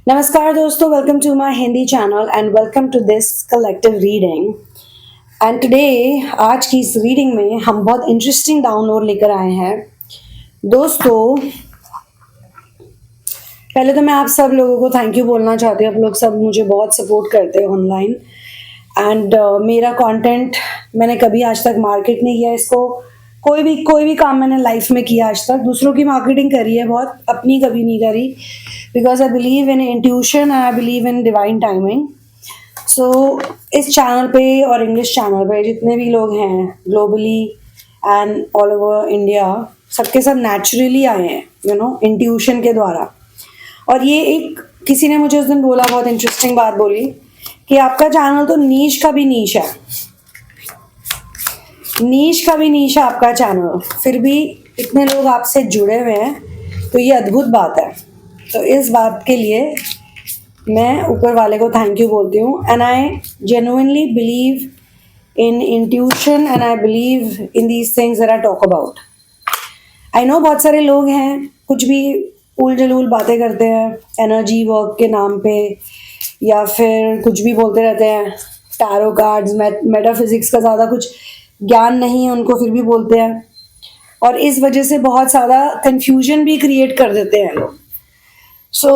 नमस्कार दोस्तों, welcome to my Hindi channel and welcome to this collective reading. And today आज की इस रीडिंग में हम बहुत इंटरेस्टिंग डाउनलोड लेकर आए हैं। दोस्तों, पहले तो मैं आप सब लोगों को थैंक यू बोलना चाहती हूँ। आप लोग सब मुझे बहुत सपोर्ट करते हैं ऑनलाइन एंड मेरा कंटेंट मैंने कभी आज तक मार्केट नहीं किया इसको। कोई भी काम मैंने लाइफ में किया आज तक, दूसरों की मार्केटिंग करी है बहुत, अपनी कभी नहीं करी। Because I believe in intuition and I believe in divine timing. So इस चैनल पे और इंग्लिश चैनल पे जितने भी लोग हैं globally and all over India, सबके सब नेचुरली आए हैं इंट्यूशन के द्वारा। और ये एक किसी ने मुझे उस दिन बोला, बहुत इंटरेस्टिंग बात बोली कि आपका चैनल तो नीश का भी नीश है, नीश का भी नीश है आपका चैनल, फिर भी इतने लोग आपसे जुड़े हुए हैं, तो ये अद्भुत बात है। तो इस बात के लिए मैं ऊपर वाले को थैंक यू बोलती हूँ। And I genuinely believe in intuition and I believe in these things that I talk about. I know बहुत सारे लोग हैं कुछ भी उल जलूल बातें करते हैं एनर्जी वर्क के नाम पे, या फिर कुछ भी बोलते रहते हैं, टैरो कार्ड्स, मेटाफिजिक्स का ज़्यादा कुछ ज्ञान नहीं है उनको, फिर भी बोलते हैं, और इस वजह से बहुत ज़्यादा कंफ्यूजन भी क्रिएट कर देते हैं लोग। सो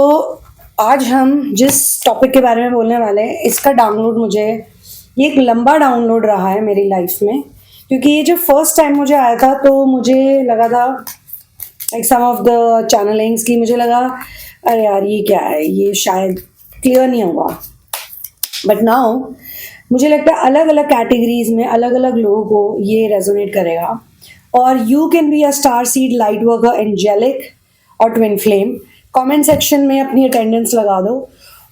आज हम जिस टॉपिक के बारे में बोलने वाले हैं, इसका डाउनलोड ये एक लंबा डाउनलोड रहा है मेरी लाइफ में, क्योंकि ये जो फर्स्ट टाइम मुझे आया था तो मुझे लगा था लाइक सम ऑफ द चैनलिंग्स की, मुझे लगा अरे यार ये क्या है, ये शायद क्लियर नहीं होगा। बट नाउ मुझे लगता है अलग अलग कैटेगरीज में अलग अलग लोगों को ये रेजोनेट करेगा। और you can be a star seed, light worker, angelic और ट्विन फ्लेम। कमेंट सेक्शन में अपनी अटेंडेंस लगा दो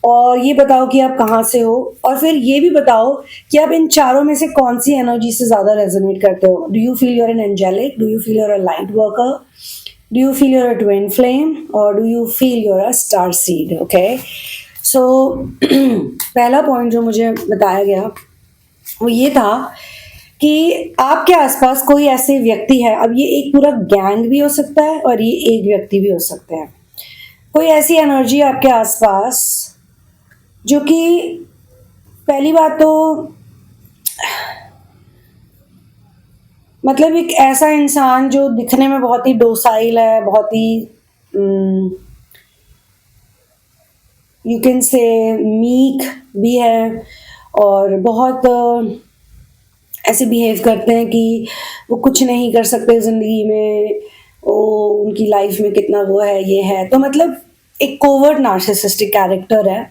और ये बताओ कि आप कहाँ से हो, और फिर ये भी बताओ कि आप इन चारों में से कौन सी एनर्जी से ज़्यादा रेजोनेट करते हो। Do you feel you're an angelic, do you feel you're a light worker, do you feel you're a twin flame, और do you feel you're a star seed. Okay, so पहला point जो मुझे बताया गया वो ये था कि आपके आसपास कोई ऐसे व्यक्ति है, अब ये एक पूरा गैंग भी हो सकता है और ये एक व्यक्ति भी हो सकते हैं, कोई ऐसी एनर्जी आपके आसपास जो कि पहली बात तो मतलब एक ऐसा इंसान जो दिखने में बहुत ही डोसाइल है, बहुत ही यू कैन से मीक भी है, और बहुत ऐसे बिहेव करते हैं कि वो कुछ नहीं कर सकते ज़िंदगी में, वो उनकी लाइफ में कितना वो है ये है, तो मतलब एक कोवर्ट नार्सिसिस्टिक कैरेक्टर है।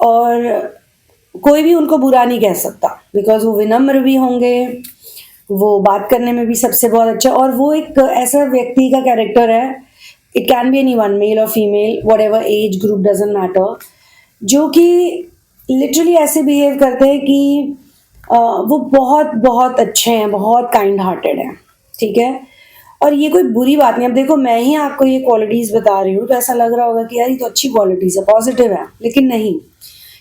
और कोई भी उनको बुरा नहीं कह सकता बिकॉज वो विनम्र भी होंगे, वो बात करने में भी सबसे बहुत अच्छा, और वो एक ऐसा व्यक्ति का कैरेक्टर है, it can be anyone, male और female, whatever age group doesn't matter, जो कि लिटरली ऐसे बिहेव करते हैं कि वो बहुत बहुत अच्छे हैं, बहुत काइंड हार्टेड हैं, ठीक है। और ये कोई बुरी बात नहीं। अब देखो, मैं ही आपको ये क्वालिटीज़ बता रही हूँ तो ऐसा लग रहा होगा कि यार ये तो अच्छी क्वालिटीज़ है, पॉजिटिव है, लेकिन नहीं,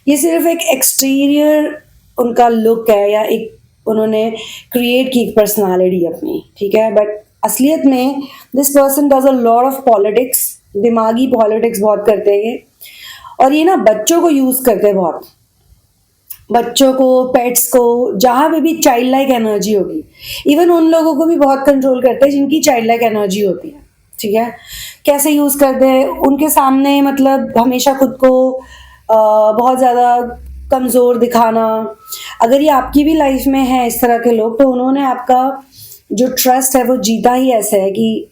ये सिर्फ एक एक्सटीरियर उनका लुक है, या एक उन्होंने क्रिएट की एक पर्सनालिटी अपनी, ठीक है। बट असलियत में this person does a lot of politics, दिमागी पॉलिटिक्स बहुत करते हैं ये, और ये ना बच्चों को यूज़ करते हैं बहुत, बच्चों को, पेट्स को, जहाँ पे भी चाइल्ड लाइक एनर्जी होगी, इवन उन लोगों को भी बहुत कंट्रोल करते हैं जिनकी चाइल्ड लाइक एनर्जी होती है, ठीक है। कैसे यूज़ करते हैं उनके सामने, मतलब हमेशा खुद को बहुत ज़्यादा कमज़ोर दिखाना। अगर ये आपकी भी लाइफ में है इस तरह के लोग, तो उन्होंने आपका जो ट्रस्ट है वो जीता ही ऐसे है कि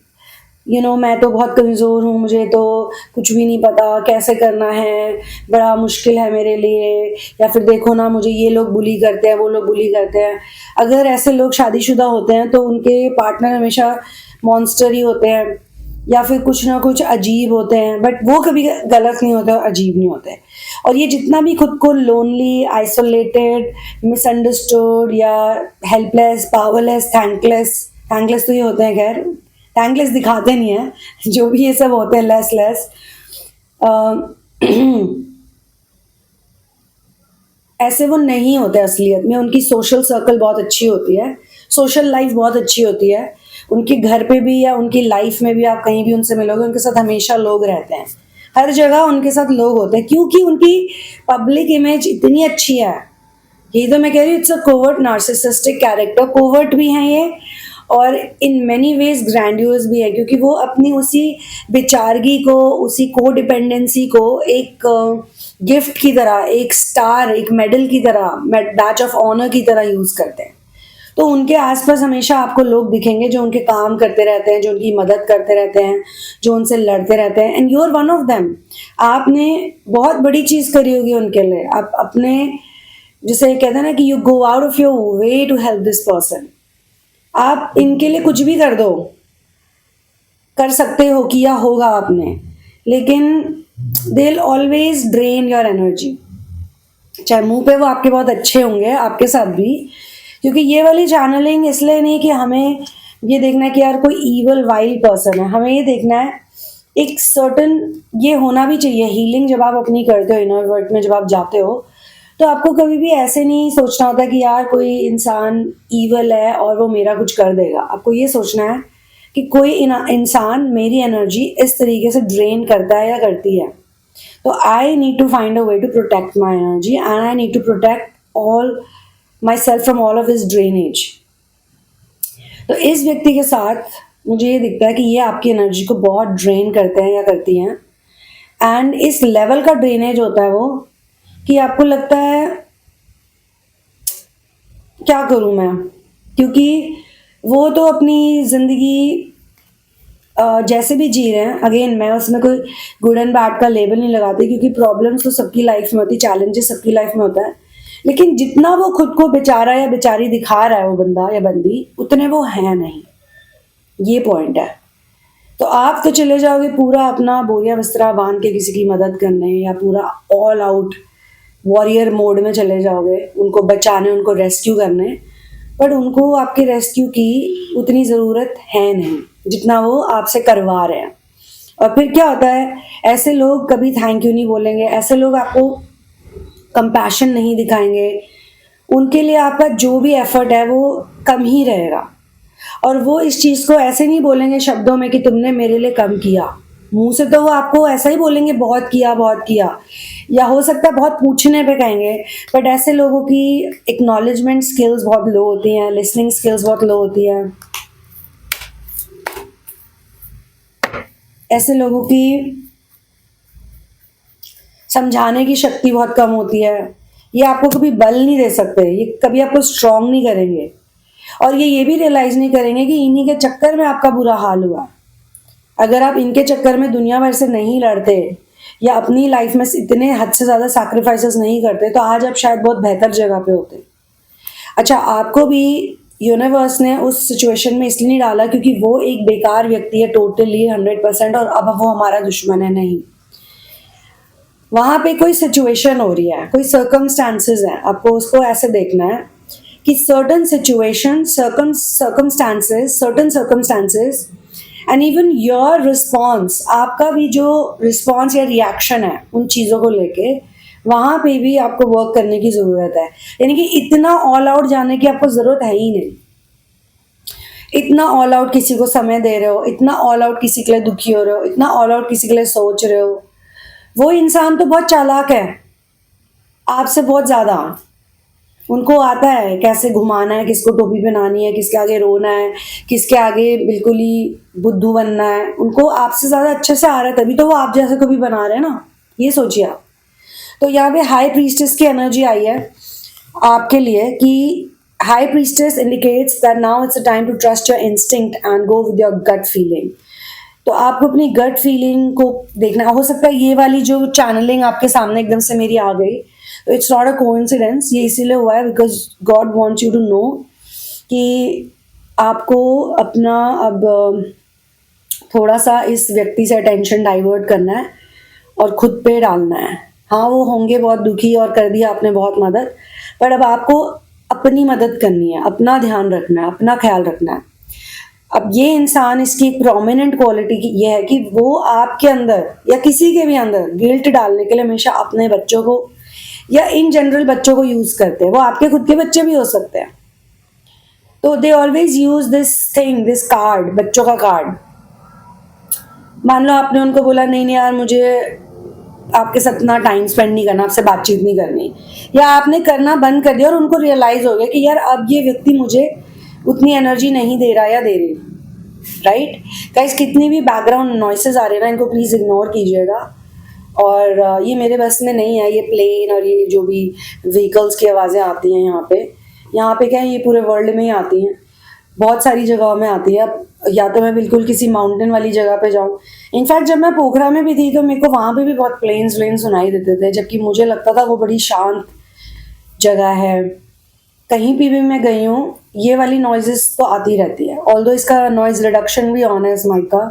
मैं तो बहुत कमज़ोर हूँ, मुझे तो कुछ भी नहीं पता कैसे करना है, बड़ा मुश्किल है मेरे लिए, या फिर देखो ना मुझे ये लोग बुली करते हैं, वो लोग बुली करते हैं। अगर ऐसे लोग शादीशुदा होते हैं तो उनके पार्टनर हमेशा मॉन्स्टर ही होते हैं, या फिर कुछ ना कुछ अजीब होते हैं, बट वो कभी गलत नहीं होते और अजीब नहीं होते। और ये जितना भी खुद को लोनली, आइसोलेटेड, मिसअंडरस्टूड या हेल्पलेस, पावरलेस, थैंकलेस तो ये होते हैं, खैर थैंकलेस दिखाते नहीं है, जो भी ये सब होते हैं लेस ऐसे वो नहीं होते असलियत में। उनकी सोशल सर्कल बहुत अच्छी होती है, सोशल लाइफ बहुत अच्छी होती है, उनके घर पे भी या उनकी लाइफ में भी आप कहीं भी उनसे मिलोगे, उनके साथ हमेशा लोग रहते हैं, हर जगह उनके साथ लोग होते हैं क्योंकि उनकी पब्लिक इमेज इतनी अच्छी है। यही तो मैं कह रही हूँ, it's a covert narcissistic character. Covert भी है ये और इन मेनी वेज ग्रैंडियोस भी है, क्योंकि वो अपनी उसी बेचारगी को, उसी को डिपेंडेंसी को एक गिफ्ट की तरह, एक स्टार, एक मेडल की तरह, बैच ऑफ ऑनर की तरह यूज करते हैं। तो उनके आसपास हमेशा आपको लोग दिखेंगे जो उनके काम करते रहते हैं, जो उनकी मदद करते रहते हैं, जो उनसे लड़ते रहते हैं, and you are one of them. आपने बहुत बड़ी चीज करी होगी उनके लिए। आप अपने, जिसे कहते हैं ना कि you go out of your way to help this person. आप इनके लिए कुछ भी कर दो, कर सकते हो, किया होगा आपने, लेकिन they will always drain your energy. चाहे मुंह पे वो आपके बहुत अच्छे होंगे, आपके साथ भी, क्योंकि ये वाली चैनलिंग इसलिए नहीं कि हमें ये देखना है कि यार कोई ईवल वाइल्ड पर्सन है। हमें ये देखना है एक सर्टन, ये होना भी चाहिए हीलिंग जब आप अपनी करते हो, इनर वर्ल्ड में जब आप जाते हो, तो आपको कभी भी ऐसे नहीं सोचना होता कि यार कोई इंसान ईवल है और वो मेरा कुछ कर देगा। आपको ये सोचना है कि कोई इंसान मेरी एनर्जी इस तरीके से ड्रेन करता है या करती है, तो I need to find a way to protect my energy and I need to protect all myself from all of this drainage. तो इस व्यक्ति के साथ मुझे ये दिखता है कि ये आपकी एनर्जी को बहुत ड्रेन करते हैं या करती हैं, एंड इस लेवल का ड्रेनेज होता है वो कि आपको लगता है क्या करूं मैं, क्योंकि वो तो अपनी जिंदगी जैसे भी जी रहे हैं। अगेन मैं उसमें कोई गुड एंड बैड का लेबल नहीं लगाती, क्योंकि प्रॉब्लम्स तो सबकी लाइफ में होती, चैलेंजेस सबकी लाइफ में होता है, लेकिन जितना वो खुद को बेचारा या बेचारी दिखा रहा है वो बंदा या बंदी, उतने वो है नहीं। ये पॉइंट है। तो आप तो चले जाओगे पूरा अपना बोरिया बिस्तरा बांध के किसी की मदद करने, या पूरा ऑल आउट वॉरियर मोड में चले जाओगे उनको बचाने, उनको रेस्क्यू करने, बट उनको आपके रेस्क्यू की उतनी ज़रूरत है नहीं जितना वो आपसे करवा रहे हैं। और फिर क्या होता है, ऐसे लोग कभी थैंक यू नहीं बोलेंगे, ऐसे लोग आपको कंपैशन नहीं दिखाएंगे, उनके लिए आपका जो भी एफर्ट है वो कम ही रहेगा। और वो इस चीज़ को ऐसे नहीं बोलेंगे शब्दों में कि तुमने मेरे लिए कम किया, मुंह से तो वो आपको ऐसा ही बोलेंगे बहुत किया बहुत किया, या हो सकता है बहुत पूछने पे कहेंगे, बट ऐसे लोगों की एक्नॉलेजमेंट स्किल्स बहुत लो होती हैं, लिसनिंग स्किल्स बहुत लो होती है, ऐसे लोगों की समझाने की शक्ति बहुत कम होती है। ये आपको कभी बल नहीं दे सकते, ये कभी आपको स्ट्रांग नहीं करेंगे, और ये भी रियलाइज नहीं करेंगे कि इन्हीं के चक्कर में आपका बुरा हाल हुआ। अगर आप इनके चक्कर में दुनिया भर से नहीं लड़ते या अपनी लाइफ में इतने हद से ज़्यादा सैक्रिफाइसेस नहीं करते, तो आज आप शायद बहुत बेहतर जगह पे होते। अच्छा, आपको भी यूनिवर्स ने उस सिचुएशन में इसलिए नहीं डाला क्योंकि वो एक बेकार व्यक्ति है टोटली 100%, और अब वो हमारा दुश्मन है, नहीं। वहां पे कोई सिचुएशन हो रही है, कोई सर्कमस्टांसेस है, आपको उसको ऐसे देखना है कि certain situation, certain circumstances and even your response, आपका भी जो रिस्पॉन्स या रिएक्शन है उन चीज़ों को लेके, वहां पे भी आपको वर्क करने की ज़रूरत है। यानी कि इतना ऑल आउट जाने की आपको ज़रूरत है ही नहीं। इतना ऑल आउट किसी को समय दे रहे हो, इतना ऑल आउट किसी के लिए दुखी हो रहे हो, इतना ऑल आउट किसी के लिए सोच रहे हो, वो इंसान तो बहुत चालाक है आपसे बहुत ज़्यादा। उनको आता है कैसे घुमाना है, किसको टोपी पहनानी है, किसके आगे रोना है, किसके आगे बिल्कुल ही बुद्धू बनना है, उनको आपसे ज़्यादा अच्छे से आ रहा है, तभी तो वो आप जैसे को भी बना रहे हैं ना। ये सोचिए आप। तो यहाँ पे हाई प्रीस्टेस की एनर्जी आई है आपके लिए कि high priestess indicates that now it's a time to trust your instinct and go with your gut feeling. तो आपको अपनी गट फीलिंग को देखना। हो सकता है ये वाली जो चैनलिंग आपके सामने एकदम से मेरी आ गई, तो इट्स नॉट अ कोइंसिडेंस, ये इसीलिए हुआ है because God wants you to know कि आपको अपना अब थोड़ा सा इस व्यक्ति से अटेंशन डाइवर्ट करना है और खुद पे डालना है। हाँ, वो होंगे बहुत दुखी और कर दिया आपने बहुत मदद, पर अब आपको अपनी मदद करनी है, अपना ध्यान रखना है, अपना ख्याल रखना है। अब ये इंसान, इसकी एक प्रोमिनेंट क्वालिटी ये है कि वो आपके अंदर या किसी के भी अंदर गिल्ट डालने के लिए हमेशा अपने बच्चों को या इन जनरल बच्चों को यूज करते हैं। वो आपके खुद के बच्चे भी हो सकते हैं। तो they always use this thing, this card, बच्चों का कार्ड, मान लो आपने उनको बोला नहीं नहीं यार मुझे आपके साथ इतना टाइम स्पेंड नहीं करना, आपसे बातचीत नहीं करनी, या आपने करना बंद कर दिया और उनको रियलाइज हो गया कि यार अब ये व्यक्ति मुझे उतनी एनर्जी नहीं दे रहा या दे रही, राइट गाइस। कितनी भी बैकग्राउंड नॉइसेस आ रहे हैं ना, इनको प्लीज़ इग्नोर कीजिएगा। और ये मेरे बस में नहीं है, ये प्लेन और ये जो भी व्हीकल्स की आवाज़ें आती हैं यहाँ पे क्या है, ये पूरे वर्ल्ड में ही आती हैं, बहुत सारी जगहों में आती है। अब या तो मैं बिल्कुल किसी माउंटेन वाली जगह पे जाऊँ, इनफैक्ट जब मैं पोखरा में भी थी तो मेरे को वहाँ पे भी बहुत प्लेन्स व्लेन सुनाई देते थे, जबकि मुझे लगता था वो बड़ी शांत जगह है। कहीं भी मैं गई हूँ ये वाली नॉइजेस तो आती रहती है, ऑल्दो इसका नॉइज रिडक्शन भी ऑन है इस माइक का,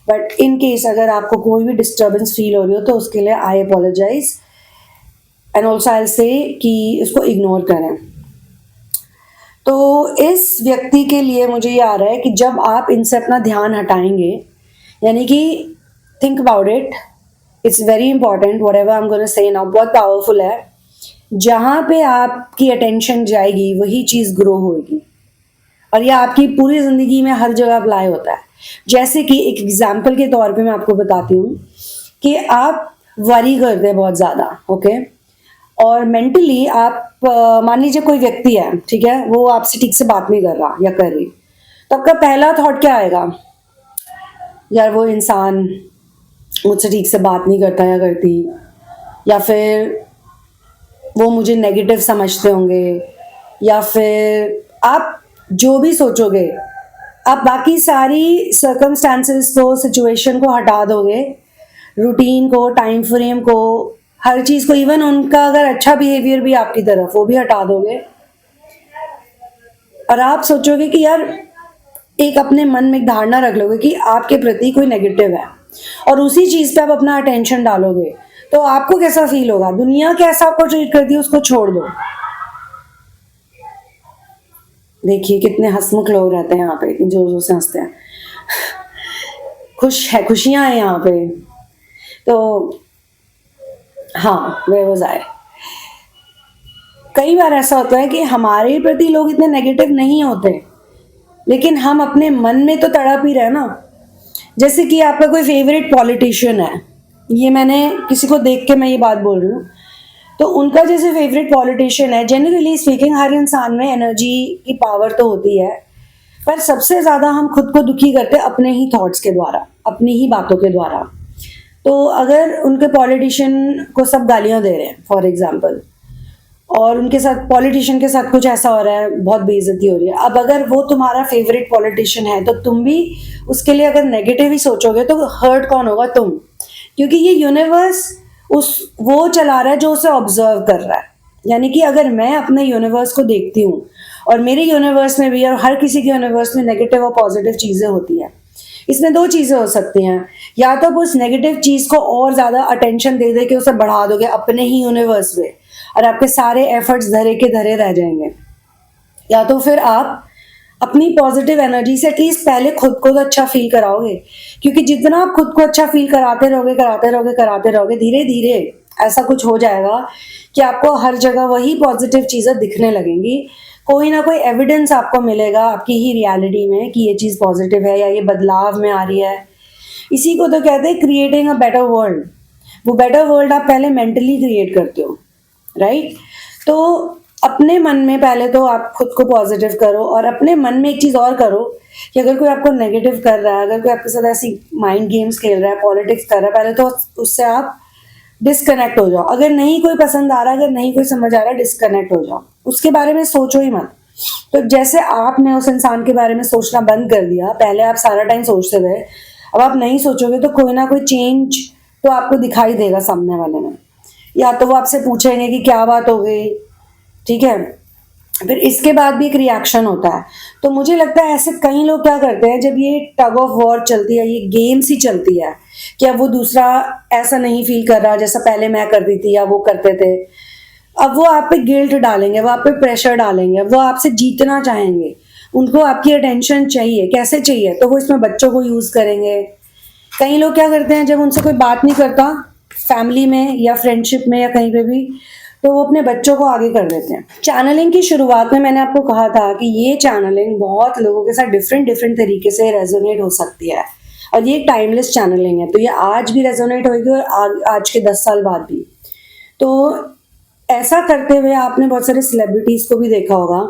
बट इन केस अगर आपको कोई भी डिस्टर्बेंस फील हो रही हो तो उसके लिए आई अपोलोजाइज एंड ऑल्सो आई से कि उसको इग्नोर करें। तो इस व्यक्ति के लिए मुझे ये आ रहा है कि जब आप इनसे अपना ध्यान हटाएंगे, यानी कि think about it, it's very important, what ever I am gonna say now बहुत पावरफुल है। जहाँ पे आपकी अटेंशन जाएगी वही चीज़ ग्रो होगी, और ये आपकी पूरी ज़िंदगी में हर जगह अप्लाई होता है। जैसे कि एक एग्जाम्पल के तौर पे मैं आपको बताती हूँ कि आप वरी करते हैं बहुत ज़्यादा, ओके, और मेंटली आप मान लीजिए कोई व्यक्ति है, ठीक है, वो आपसे ठीक से बात नहीं कर रहा या कर रही, तो आपका पहला थॉट क्या आएगा, यार वो इंसान मुझसे ठीक से बात नहीं करता या करती, या फिर वो मुझे नेगेटिव समझते होंगे, या फिर आप जो भी सोचोगे, आप बाकी सारी सर्कमस्टांसेस को, सिचुएशन को हटा दोगे, रूटीन को, टाइम फ्रेम को, हर चीज़ को, इवन उनका अगर अच्छा बिहेवियर भी आपकी तरफ वो भी हटा दोगे, और आप सोचोगे कि यार एक अपने मन में एक धारणा रख लोगे कि आपके प्रति कोई नेगेटिव है, और उसी चीज़ पे आप अपना अटेंशन डालोगे, तो आपको कैसा फील होगा, दुनिया कैसा आपको ट्रीट करती है उसको छोड़ दो। देखिए कितने हंसमुख लोग रहते हैं यहाँ पे, जो जो से हंसते हैं, खुश है, खुशियाँ हैं यहाँ पे। तो हाँ, वे वो जाए, कई बार ऐसा होता है कि हमारे प्रति लोग इतने नेगेटिव नहीं होते, लेकिन हम अपने मन में तो तड़प ही रहे ना। जैसे कि आपका कोई फेवरेट पॉलिटिशियन है, ये मैंने किसी को देख के मैं ये बात बोल रही हूँ, तो उनका जैसे फेवरेट पॉलिटिशियन है, जनरली स्पीकिंग हर इंसान में एनर्जी की पावर तो होती है, पर सबसे ज़्यादा हम खुद को दुखी करते हैं अपने ही थॉट्स के द्वारा, अपनी ही बातों के द्वारा। तो अगर उनके पॉलिटिशियन को सब गालियाँ दे रहे हैं फॉर एग्जाम्पल, और उनके साथ, पॉलिटिशियन के साथ कुछ ऐसा हो रहा है, बहुत बेइज्जती हो रही है, अब अगर वो तुम्हारा फेवरेट पॉलिटिशियन है तो तुम भी उसके लिए अगर नेगेटिव ही सोचोगे तो हर्ट कौन होगा, तुम, क्योंकि ये यूनिवर्स उस वो चला रहा है जो उसे ऑब्जर्व कर रहा है। यानी कि अगर मैं अपने यूनिवर्स को देखती हूँ और मेरे यूनिवर्स में भी और हर किसी के यूनिवर्स में नेगेटिव और पॉजिटिव चीज़ें होती हैं, इसमें दो चीज़ें हो सकती हैं, या तो उस नेगेटिव चीज़ को और ज़्यादा अटेंशन दे दे के उसे बढ़ा दोगे अपने ही यूनिवर्स में, और आपके सारे एफर्ट्स धरे के धरे रह जाएंगे, या तो फिर आप अपनी पॉजिटिव एनर्जी से एटलीस्ट पहले खुद को तो अच्छा फील कराओगे, क्योंकि जितना आप खुद को अच्छा फील कराते रहोगे धीरे धीरे ऐसा कुछ हो जाएगा कि आपको हर जगह वही पॉजिटिव चीज़ें दिखने लगेंगी, कोई ना कोई एविडेंस आपको मिलेगा आपकी ही रियलिटी में कि ये चीज़ पॉजिटिव है या ये बदलाव में आ रही है। इसी को तो कहते हैं क्रिएटिंग अ बेटर वर्ल्ड। वो बेटर वर्ल्ड आप पहले मेंटली क्रिएट करते हो, राइट। तो अपने मन में पहले तो आप खुद को पॉजिटिव करो, और अपने मन में एक चीज़ और करो कि अगर कोई आपको नेगेटिव कर रहा है, अगर कोई आपके साथ ऐसी माइंड गेम्स खेल रहा है, पॉलिटिक्स कर रहा है, पहले तो उससे आप डिस्कनेक्ट हो जाओ। अगर नहीं कोई पसंद आ रहा, अगर नहीं कोई समझ आ रहा, डिस्कनेक्ट हो जाओ, उसके बारे में सोचो ही मत। तो जैसे आपने उस इंसान के बारे में सोचना बंद कर दिया, पहले आप सारा टाइम सोचते थे, अब आप नहीं सोचोगे तो कोई ना कोई चेंज तो आपको दिखाई देगा सामने वाले में, या तो वो आपसे पूछेंगे कि क्या बात हो गई, ठीक है, फिर इसके बाद भी एक रिएक्शन होता है। तो मुझे लगता है ऐसे कई लोग क्या करते हैं, जब ये टग ऑफ वॉर चलती है, ये गेम्स ही चलती है कि अब वो दूसरा ऐसा नहीं फील कर रहा जैसा पहले मैं करती थी या वो करते थे, अब वो आप पे गिल्ट डालेंगे, वो आप पे प्रेशर डालेंगे, वो आपसे जीतना चाहेंगे, उनको आपकी अटेंशन चाहिए। कैसे चाहिए, तो वो इसमें बच्चों को यूज़ करेंगे। कई लोग क्या करते हैं, जब उनसे कोई बात नहीं करता फैमिली में या फ्रेंडशिप में या कहीं पे भी, तो वो अपने बच्चों को आगे कर देते हैं। चैनलिंग की शुरुआत में मैंने आपको कहा था कि ये चैनलिंग बहुत लोगों के साथ डिफरेंट डिफरेंट तरीके से रेजोनेट हो सकती है। और ये एक टाइमलेस चैनलिंग है, तो ये आज भी रेजोनेट होगी और आज के 10 साल बाद भी। तो ऐसा करते हुए आपने बहुत सारे सेलिब्रिटीज को भी देखा होगा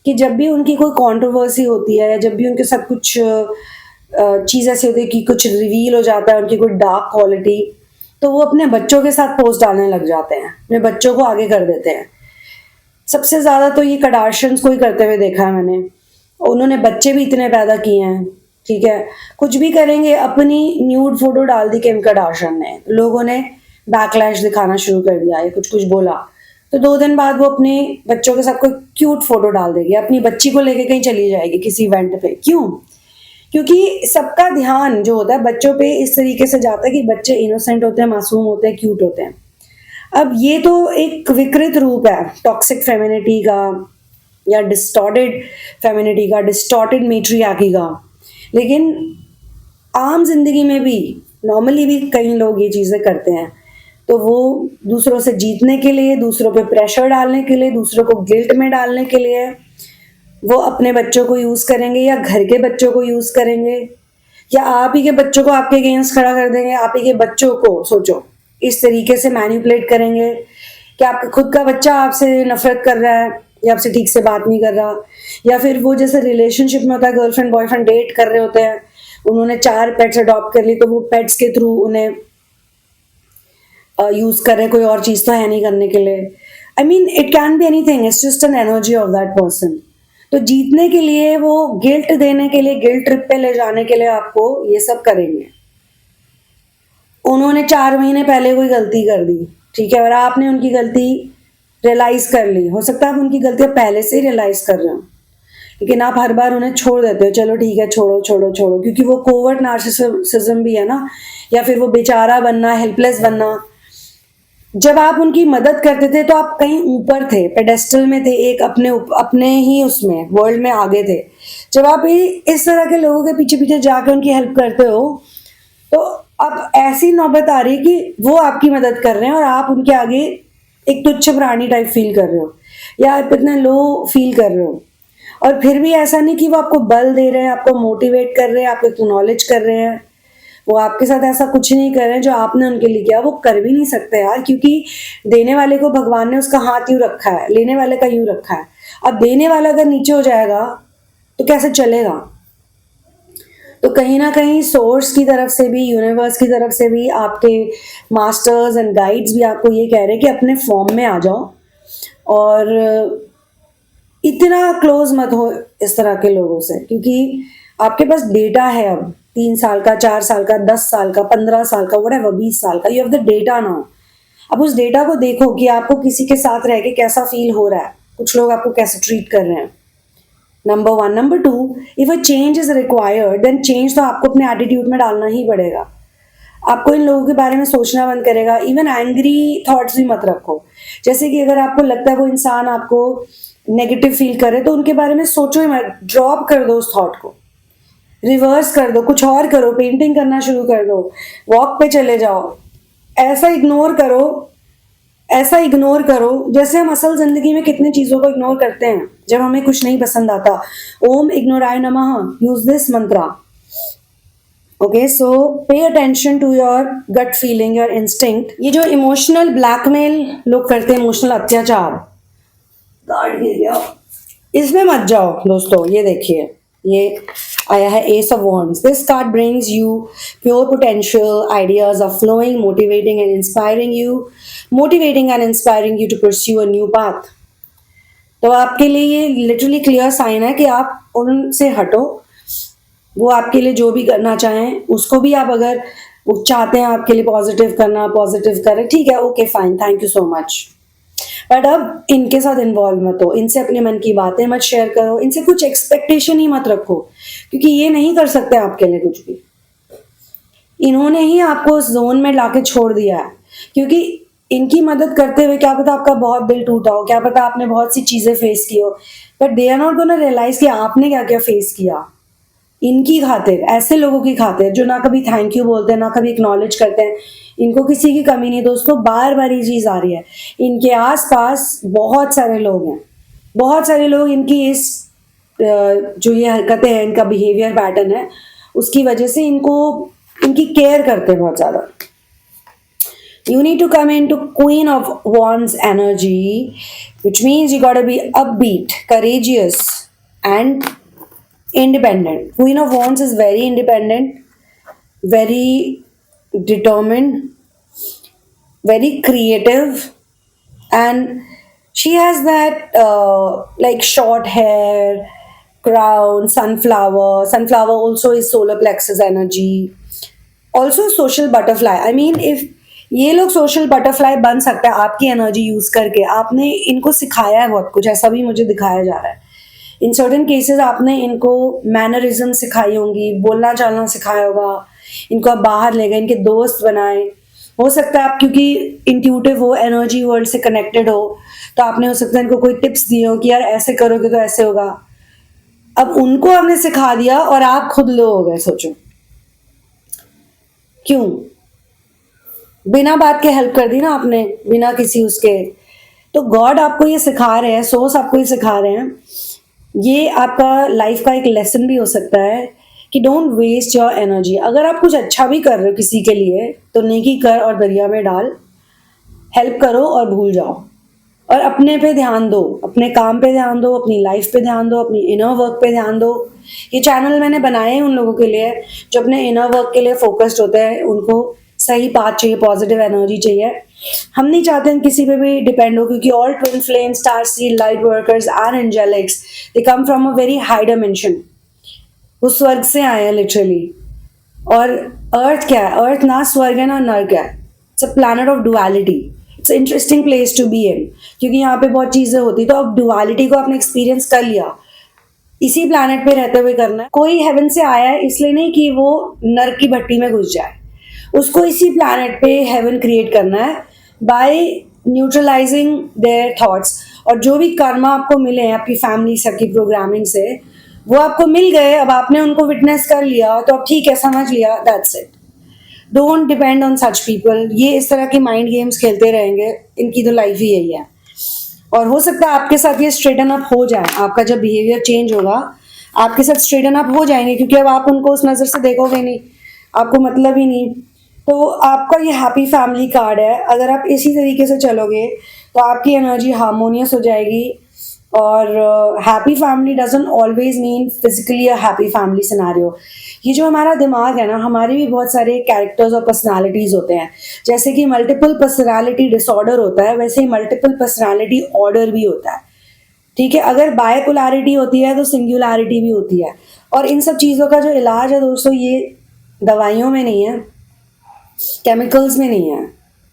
कि जब भी उनकी कोई कंट्रोवर्सी होती है या जब भी उनके साथ कुछ चीज़ ऐसी होती है कि कुछ रिवील हो जाता है, उनकी कोई डार्क क्वालिटी, तो वो अपने बच्चों के साथ पोस्ट डालने लग जाते हैं, अपने बच्चों को आगे कर देते हैं। सबसे ज़्यादा तो ये कडार्शियंस को ही करते हुए देखा है मैंने। उन्होंने बच्चे भी इतने पैदा किए हैं, ठीक है, कुछ भी करेंगे, अपनी न्यूड फोटो डाल दी किम कडार्शियन ने, लोगों ने बैकलैश दिखाना शुरू कर दिया, ये कुछ कुछ बोला, तो 2 दिन बाद वो अपने बच्चों के साथ कोई क्यूट फोटो डाल देगी, अपनी बच्ची को लेके कहीं चली जाएगी किसी इवेंट पे। क्यों? क्योंकि सबका ध्यान जो होता है बच्चों पे इस तरीके से जाता है कि बच्चे इनोसेंट होते हैं, मासूम होते हैं, क्यूट होते हैं। अब ये तो एक विकृत रूप है टॉक्सिक फेमिनिटी का या डिस्टॉर्टेड फेमिनिटी का, डिस्टॉर्टेड मेट्रियार्की का। लेकिन आम जिंदगी में भी नॉर्मली भी कई लोग ये चीज़ें करते हैं, तो वो दूसरों से जीतने के लिए, दूसरों पे प्रेशर डालने के लिए, दूसरों को गिल्ट में डालने के लिए वो अपने बच्चों को यूज़ करेंगे या घर के बच्चों को यूज़ करेंगे या आप ही के बच्चों को आपके अगेंस्ट खड़ा कर देंगे, आप ही के बच्चों को सोचो इस तरीके से मैनिपुलेट करेंगे कि आपका खुद का बच्चा आपसे नफरत कर रहा है या आपसे ठीक से बात नहीं कर रहा, या फिर वो जैसे रिलेशनशिप में होता है, गर्लफ्रेंड बॉयफ्रेंड डेट कर रहे होते हैं, उन्होंने 4 पेट्स अडॉप्ट कर ली, तो वो पेट्स के थ्रू उन्हें यूज कर रहे, कोई और चीज तो है नहीं करने के लिए। I mean it can be anything, it's just an energy of that person. तो जीतने के लिए, वो गिल्ट देने के लिए, गिल्ट ट्रिप पे ले जाने के लिए आपको ये सब करेंगे। उन्होंने 4 महीने पहले कोई गलती कर दी, ठीक है, और आपने उनकी गलती रियलाइज कर ली, हो सकता है आप उनकी गलतियां पहले से ही रियलाइज कर रहे हो, लेकिन आप हर बार उन्हें छोड़ देते हो, चलो ठीक है छोड़ो छोड़ो छोड़ो, क्योंकि वो कोवर्ट नार्सिसिज्म भी है ना, या फिर वो बेचारा बनना, हेल्पलेस बनना। जब आप उनकी मदद करते थे तो आप कहीं ऊपर थे, पेडेस्टल में थे, एक अपने ही उसमें वर्ल्ड में आगे थे। जब आप इस तरह के लोगों के पीछे पीछे जाकर उनकी हेल्प करते हो, तो अब ऐसी नौबत आ रही है कि वो आपकी मदद कर रहे हैं और आप उनके आगे एक तुच्छ प्राणी टाइप फील कर रहे हो या आप इतना लो फील कर रहे हो। और फिर भी ऐसा नहीं कि वो आपको बल दे रहे हैं, आपको मोटिवेट कर रहे हैं, आपको एक्नॉलेज कर रहे हैं। वो आपके साथ ऐसा कुछ नहीं कर रहे हैं जो आपने उनके लिए किया, वो कर भी नहीं सकते यार, क्योंकि देने वाले को भगवान ने उसका हाथ यूं रखा है, लेने वाले का यूं रखा है। अब देने वाला अगर नीचे हो जाएगा तो कैसे चलेगा? तो कहीं ना कहीं सोर्स की तरफ से भी, यूनिवर्स की तरफ से भी, आपके मास्टर्स एंड गाइड्स भी आपको ये कह रहे हैं कि अपने फॉर्म में आ जाओ और इतना क्लोज मत हो इस तरह के लोगों से, क्योंकि आपके पास डेटा है अब 3 साल का, 4 साल का, 10 साल का, 15 साल का, व्हाटएवर, 20 साल का, you have the data now. अब उस डेटा को देखो कि आपको किसी के साथ रह के कैसा फील हो रहा है, कुछ लोग आपको कैसे ट्रीट कर रहे हैं। Number 1। Number 2, if a change is required then change तो आपको अपने एटीट्यूड में डालना ही पड़ेगा। आपको इन लोगों के बारे में सोचना बंद करेगा। इवन एंग्री थॉट्स भी मत रखो। जैसे कि अगर आपको लगता है वो इंसान आपको नेगेटिव फील करे तो उनके बारे में सोचो ही मत, ड्रॉप कर दो उस थॉट को, रिवर्स कर दो, कुछ और करो, पेंटिंग करना शुरू कर दो, वॉक पे चले जाओ। ऐसा इग्नोर करो, ऐसा इग्नोर करो जैसे हम असल जिंदगी में कितनी चीजों को इग्नोर करते हैं जब हमें कुछ नहीं पसंद आता। ओम इग्नोराय नमः, use this mantra. Okay, so pay attention to your gut feeling, your instinct. ये जो इमोशनल ब्लैकमेल लोग करते हैं, इमोशनल अत्याचार, कार्ड गिर गया, इसमें मत जाओ दोस्तों। ये देखिए, ये आया है ace of wands. This card brings you pure potential, ideas of flowing, motivating and inspiring you to pursue a new path. तो आपके लिए ये लिटरली क्लियर साइन है कि आप उनसे हटो। वो आपके लिए जो भी करना चाहें उसको भी आप, अगर वो चाहते हैं आपके लिए पॉजिटिव करना, पॉजिटिव करें, ठीक है, okay fine, thank you so much. But अब इनके साथ इन्वॉल्व मत हो, इनसे अपने मन की बातें मत शेयर करो, इनसे कुछ एक्सपेक्टेशन ही मत रखो, क्योंकि ये नहीं कर सकते आपके लिए कुछ भी। इन्होंने ही आपको उस जोन में लाके छोड़ दिया है, क्योंकि इनकी मदद करते हुए क्या पता आपका बहुत दिल टूटा हो, क्या पता आपने बहुत सी चीजें फेस की हो, but they are not gonna realise कि आपने क्या क्या फेस किया। इनकी खातिर, ऐसे लोगों की खातिर जो ना कभी थैंक यू बोलते हैं, ना कभी एक्नॉलेज करते हैं, इनको किसी की कमी नहीं दोस्तों। बार बार ये चीज आ रही है, इनके आसपास बहुत सारे लोग हैं, बहुत सारे लोग इनकी इस जो ये हरकतें हैं, इनका बिहेवियर पैटर्न है, उसकी वजह से इनको इनकी केयर करते हैं बहुत ज़्यादा. You need to come into Queen of Wands energy, which means you gotta be upbeat, courageous, and independent. Queen of Wands is very independent, very determined, very creative, and she has that like short hair, crown, sunflower. Sunflower also is solar plexus energy. Also social butterfly. I mean if ये लोग social butterfly बन सकता है आपकी energy use करके. आपने इनको सिखाया है बहुत कुछ, ऐसा भी मुझे दिखाया जा रहा है. इन सर्टेन केसेस आपने इनको मैनरिज्म सिखाई होंगी, बोलना चालना सिखाया होगा, इनको आप बाहर ले गए, इनके दोस्त बनाए. हो सकता है आप क्योंकि इंट्यूटिव हो, एनर्जी वर्ल्ड से कनेक्टेड हो, तो आपने हो सकता है इनको कोई टिप्स दिए हो कि यार ऐसे करोगे तो ऐसे होगा. अब उनको आपने सिखा दिया और आप खुद लो हो गए. सोचो क्यों? बिना बात के हेल्प कर दी ना आपने, बिना किसी उसके. तो गॉड आपको ये सिखा रहे हैं, सोर्स आपको ये सिखा रहे हैं. ये आपका लाइफ का एक लेसन भी हो सकता है कि डोंट वेस्ट योर एनर्जी. अगर आप कुछ अच्छा भी कर रहे हो किसी के लिए तो नेकी कर और दरिया में डाल. हेल्प करो और भूल जाओ, और अपने पे ध्यान दो, अपने काम पे ध्यान दो, अपनी लाइफ पे ध्यान दो, अपनी इनर वर्क पे ध्यान दो. ये चैनल मैंने बनाए हैं उन लोगों के लिए जो अपने इनर वर्क के लिए फोकस्ड होते हैं. उनको सही पाथ चाहिए, पॉजिटिव एनर्जी चाहिए. हम नहीं चाहते हैं किसी पे भी डिपेंड हो, क्योंकि all twin flame, star seed, light workers and angelics, they come from a very high dimension. वो स्वर्ग से आए हैं लिटरली. और अर्थ क्या है? अर्थ ना स्वर्ग है ना नर्क है. It's a planet of duality. It's interesting place to be in, क्योंकि यहाँ पे बहुत चीजें होती. तो अब डुअलिटी को आपने एक्सपीरियंस कर लिया, इसी प्लैनेट पे रहते हुए करना है. कोई हेवन से आया है इसलिए नहीं कि वो नर्क की भट्टी में घुस जाए. उसको इसी प्लैनेट पे हेवन क्रिएट करना है बाय न्यूट्रलाइजिंग देयर थॉट्स. और जो भी कर्मा आपको मिले हैं आपकी फैमिली से, आपकी प्रोग्रामिंग से, वो आपको मिल गए. अब आपने उनको विटनेस कर लिया तो अब ठीक है, समझ लिया, that's it. Don't depend on such people. ये इस तरह के माइंड गेम्स खेलते रहेंगे, इनकी तो लाइफ ही यही है. और हो सकता है आपके साथ ये स्ट्रेटन अप हो जाए. आपका जब बिहेवियर चेंज होगा आपके साथ स्ट्रेटन अप हो जाएंगे, क्योंकि अब आप उनको उस नज़र से देखोगे नहीं, आपको मतलब ही नहीं. तो आपका ये हैप्पी फैमिली कार्ड है. अगर आप इसी तरीके से चलोगे तो आपकी एनर्जी हार्मोनियस हो जाएगी. और happy family doesn't always mean physically a happy family scenario. ये जो हमारा दिमाग है ना, हमारे भी बहुत सारे कैरेक्टर्स और पर्सनालिटीज होते हैं. जैसे कि मल्टीपल पर्सनालिटी डिसऑर्डर होता है, वैसे ही मल्टीपल पर्सनालिटी ऑर्डर भी होता है. ठीक है, अगर बायपोलैरिटी होती है तो सिंगुलैरिटी भी होती है. और इन सब चीज़ों का जो इलाज है दोस्तों, ये दवाइयों में नहीं है, केमिकल्स में नहीं है,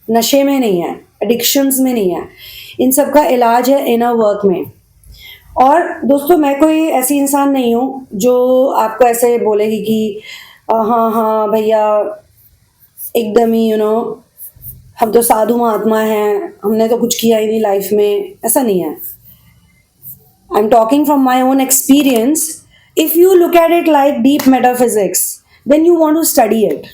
नशे में नहीं है, एडिक्शंस में नहीं है. इन सब का इलाज है इनर वर्क में. और दोस्तों मैं कोई ऐसी इंसान नहीं हूँ जो आपको ऐसे बोलेगी कि हाँ हाँ भैया एकदम ही हम तो साधु महात्मा हैं, हमने तो कुछ किया ही नहीं लाइफ में. ऐसा नहीं है. I am talking from my own experience. If you look at it like deep metaphysics then you want to study it.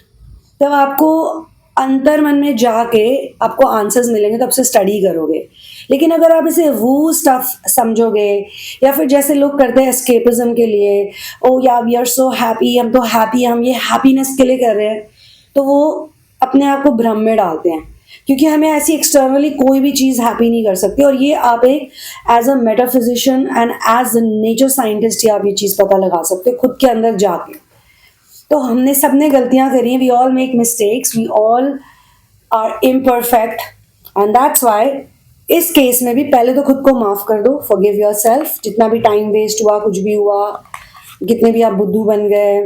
तब आपको अंतर मन में जाके आपको आंसर्स मिलेंगे, तब से स्टडी करोगे. लेकिन अगर आप इसे वो स्टफ समझोगे, या फिर जैसे लोग करते हैं एस्केपिज्म के लिए, ओ या वी आर सो हैप्पी, हम तो हैप्पी, हम ये हैप्पीनेस के लिए कर रहे हैं, तो वो अपने आप को भ्रम में डालते हैं. क्योंकि हमें ऐसी एक्सटर्नली कोई भी चीज़ हैप्पी नहीं कर सकती. और ये आप एक as a metaphysician and as a nature scientist ही आप ये चीज़ पता लगा सकते हो खुद के अंदर जाके. तो हमने सबने गलतियां करी हैं. We all make mistakes, we all are imperfect, and that's why इस केस में भी पहले तो खुद को माफ कर दो. Forgive yourself. जितना भी टाइम वेस्ट हुआ, कुछ भी हुआ, कितने भी आप बुद्धू बन गए,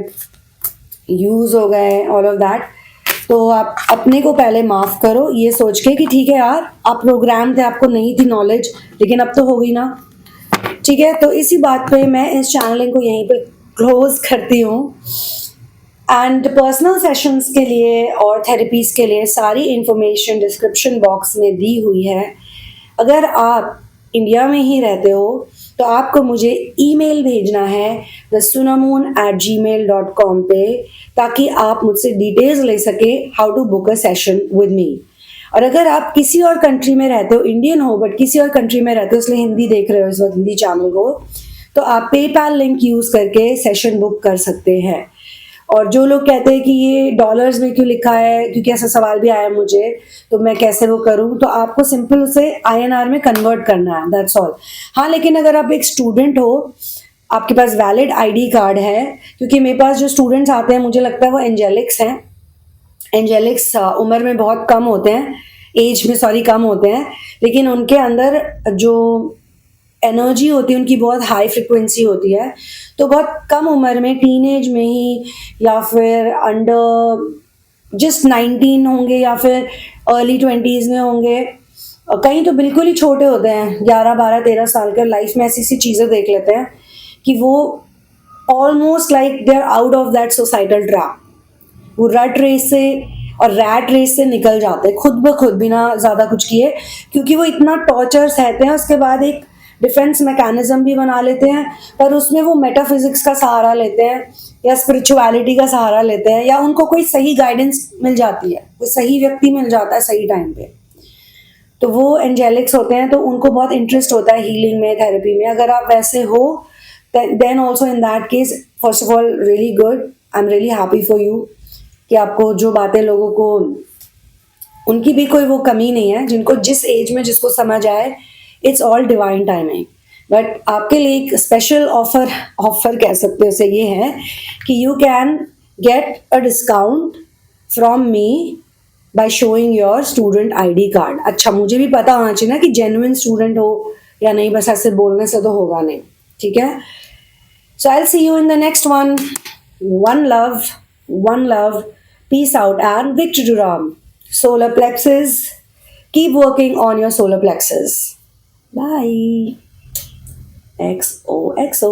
यूज हो गए, ऑल ऑफ दैट, तो आप अपने को पहले माफ करो, ये सोच के कि ठीक है यार, आप प्रोग्राम थे, आपको नहीं थी नॉलेज, लेकिन अब तो हो गई ना. ठीक है, तो इसी बात पे मैं इस चैनलिंग को यहीं पे क्लोज करती हूँ. एंड पर्सनल सेशंस के लिए और थेरेपीज़ के लिए सारी इंफॉर्मेशन डिस्क्रिप्शन बॉक्स में दी हुई है. अगर आप इंडिया में ही रहते हो तो आपको मुझे ईमेल भेजना है thesunamoon@gmail.com पे, ताकि आप मुझसे डिटेल्स ले सके how to book a session with me. और अगर आप किसी और कंट्री में रहते हो, इंडियन हो बट किसी और कंट्री में रहते हो, इसलिए हिंदी देख रहे हो इस वक्त, हिंदी चैनल को, तो आप पेपैल लिंक यूज़ करके सेशन बुक कर सकते हैं. और जो लोग कहते हैं कि ये डॉलर्स में क्यों लिखा है, क्योंकि ऐसा सवाल भी आया मुझे, तो मैं कैसे वो करूं, तो आपको सिंपल उसे INR में कन्वर्ट करना है, दैट्स ऑल। हाँ, लेकिन अगर आप एक स्टूडेंट हो, आपके पास वैलिड ID कार्ड है, क्योंकि मेरे पास जो स्टूडेंट्स आते हैं मुझे लगता है वो एंजेलिक्स हैं। एंजेलिक्स उम्र में बहुत कम होते हैं, एज में सॉरी कम होते हैं, लेकिन उनके अंदर जो एनर्जी होती है उनकी बहुत हाई फ्रिक्वेंसी होती है। तो बहुत कम उम्र में, टीनेज में ही, या फिर अंडर जस्ट 19 होंगे, या फिर अर्ली 20s में होंगे, और कहीं तो बिल्कुल ही छोटे होते हैं, 11 12 13 साल के, लाइफ में ऐसी सी चीज़ें देख लेते हैं कि वो almost like they are out of that societal trap. वो रट रेस से और रैट रेस से निकल जाते हैं खुद ब खुद, बिना ज़्यादा कुछ किए, क्योंकि वो इतना टॉर्चर सहते हैं। उसके बाद एक डिफेंस मैकेनिज्म भी बना लेते हैं, पर उसमें वो मेटाफिजिक्स का सहारा लेते हैं, या स्पिरिचुअलिटी का सहारा लेते हैं, या उनको कोई सही गाइडेंस मिल जाती है, कोई सही व्यक्ति मिल जाता है सही टाइम पे, तो वो एंजेलिक्स होते हैं। तो उनको बहुत इंटरेस्ट होता है हीलिंग में, थेरेपी में। अगर आप वैसे हो, then also in that case, first of all really good, I am really happy for you कि आपको जो बातें लोगों को, उनकी भी कोई वो कमी नहीं है, जिनको जिस एज में जिसको समझ आए, it's all divine timing. But आपके लिए एक स्पेशल ऑफर, ऑफर कह सकते हो उसे, ये है कि you can get a discount from me by showing your student ID card. अच्छा, मुझे भी पता होना चाहिए ना कि जेन्युइन स्टूडेंट हो या नहीं, बस ऐसे बोलने से तो होगा नहीं, ठीक है। So I'll see you in the next one. One love, peace out, and Victor Ram. Solar plexus. Keep working on your solar plexus. Bye. XOXO.